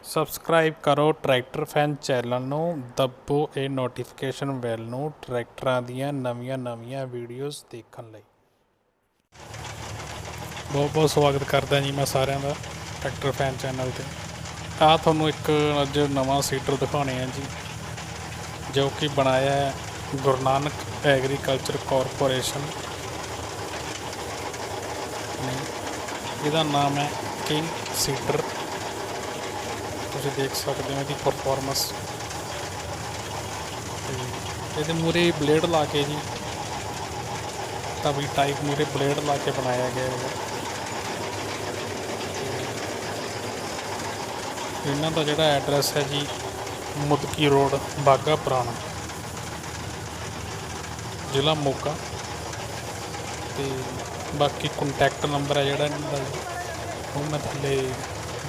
Subscribe ਕਰੋ tractor fan channel ਨੂੰ, ਦੱਬੋ ਇਹ ਨੋਟੀਫਿਕੇਸ਼ਨ ਬੈਲ ਨੂੰ ਟਰੈਕਟਰਾਂ ਦੀਆਂ ਨਵੀਆਂ ਵੀਡੀਓਜ਼ ਦੇਖਣ ਲਈ। ਬਹੁਤ ਸਵਾਗਤ ਕਰਦਾ ਜੀ ਮੈਂ ਸਾਰਿਆਂ ਦਾ ਟਰੈਕਟਰ ਫੈਨ ਚੈਨਲ ਤੇ। ਆਹ ਤੁਹਾਨੂੰ ਇੱਕ ਅੱਜ ਨਵਾਂ ਸੀਡਰ ਦਿਖਾਉਣੇ ਆ ਜੀ, ਜੋ ਕਿ ਬਣਾਇਆ ਹੈ ਗੁਰੂ ਨਾਨਕ ਐਗਰੀਕਲਚਰ ਕਾਰਪੋਰੇਸ਼ਨ ਨੇ। ਇਹਦਾ ਨਾਮ ਹੈ ਕਿੰਗ ਸੀਡਰ। ਤੁਸੀਂ ਦੇਖ ਸਕਦੇ ਹੋ ਇਹਦੀ ਪਰਫਾਰਮੈਂਸ। ਇਹਦੇ ਮੂਹਰੇ ਬਲੇਡ ਲਾ ਕੇ ਜੀ, ਤਵੀ ਟਾਈਪ ਮੂਹਰੇ ਬਲੇਡ ਲਾ ਕੇ ਬਣਾਇਆ ਗਿਆ ਹੈਗਾ। ਇਹਨਾਂ ਦਾ ਜਿਹੜਾ ਐਡਰੈਸ ਹੈ ਜੀ, ਮੁਦਕੀ ਰੋਡ, ਬਾਘਾ ਪੁਰਾਣਾ, ਜ਼ਿਲ੍ਹਾ ਮੋਗਾ। ਅਤੇ ਬਾਕੀ ਕੰਟੈਕਟ ਨੰਬਰ ਹੈ ਜਿਹੜਾ ਇਹਨਾਂ ਦਾ, ਉਹ ਮੈਂ ਥੱਲੇ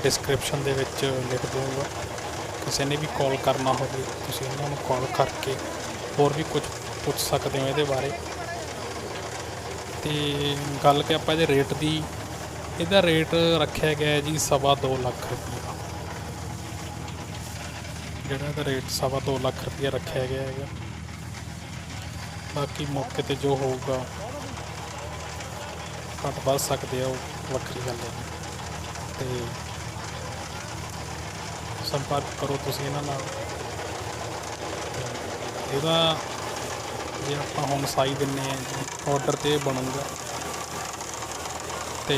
ਡਿਸਕ੍ਰਿਪਸ਼ਨ ਦੇ ਵਿੱਚ ਲਿਖ ਦੂੰਗਾ। ਕਿਸੇ ਨੇ ਵੀ ਕਾਲ ਕਰਨਾ ਹੋਵੇ ਤੁਸੀਂ ਇਹਨਾਂ ਨੂੰ ਕਾਲ ਕਰਕੇ ਹੋਰ ਵੀ ਕੁਝ ਪੁੱਛ ਸਕਦੇ ਹੋ ਇਹਦੇ ਬਾਰੇ। ਅਤੇ ਗੱਲ ਕਿ ਆਪਾਂ ਇਹਦੇ ਰੇਟ ਦੀ, ਇਹਦਾ ਰੇਟ ਰੱਖਿਆ ਗਿਆ ਜੀ 2.25 ਲੱਖ ਰੁਪਈਆ। ਜਿਹੜਾ ਇਹਦਾ ਰੇਟ 2.25 ਲੱਖ ਰੁਪਈਆ ਰੱਖਿਆ ਗਿਆ ਹੈਗਾ। ਬਾਕੀ ਮੌਕੇ 'ਤੇ ਜੋ ਹੋਊਗਾ ਘੱਟ ਵੱਧ ਸਕਦੇ ਆ, ਉਹ ਵੱਖਰੀ ਗੱਲ ਹੈ। ਅਤੇ ਸੰਪਰਕ ਕਰੋ ਤੁਸੀਂ ਇਹਨਾਂ ਨਾਲ। ਇਹਦਾ ਜੇ ਆਪਾਂ ਹੁਣ ਸਾਈ ਦਿੰਦੇ ਹਾਂ ਜੀ, ਔਡਰ 'ਤੇ ਬਣੂਗਾ। ਅਤੇ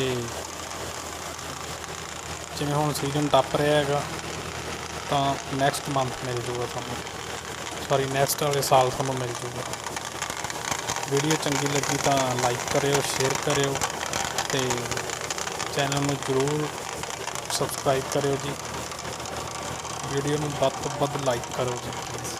ਜਿਵੇਂ ਹੁਣ ਸੀਜ਼ਨ ਟੱਪ ਰਿਹਾ ਹੈਗਾ, ਤਾਂ ਨੈਕਸਟ ਮੰਥ ਮਿਲ ਜੂਗਾ ਤੁਹਾਨੂੰ, ਨੈਕਸਟ ਵਾਲੇ ਸਾਲ ਤੁਹਾਨੂੰ ਮਿਲ ਜੂਗਾ। ਵੀਡੀਓ ਚੰਗੀ ਲੱਗੀ ਤਾਂ ਲਾਈਕ ਕਰਿਓ, ਸ਼ੇਅਰ ਕਰਿਓ, ਅਤੇ ਚੈਨਲ ਨੂੰ ਜ਼ਰੂਰ ਸਬਸਕ੍ਰਾਈਬ ਕਰਿਓ ਜੀ। ਵੀਡੀਓ ਨੂੰ ਵੱਧ ਤੋਂ ਵੱਧ ਲਾਈਕ ਕਰੋ ਜੀ ਪਲੀਜ਼।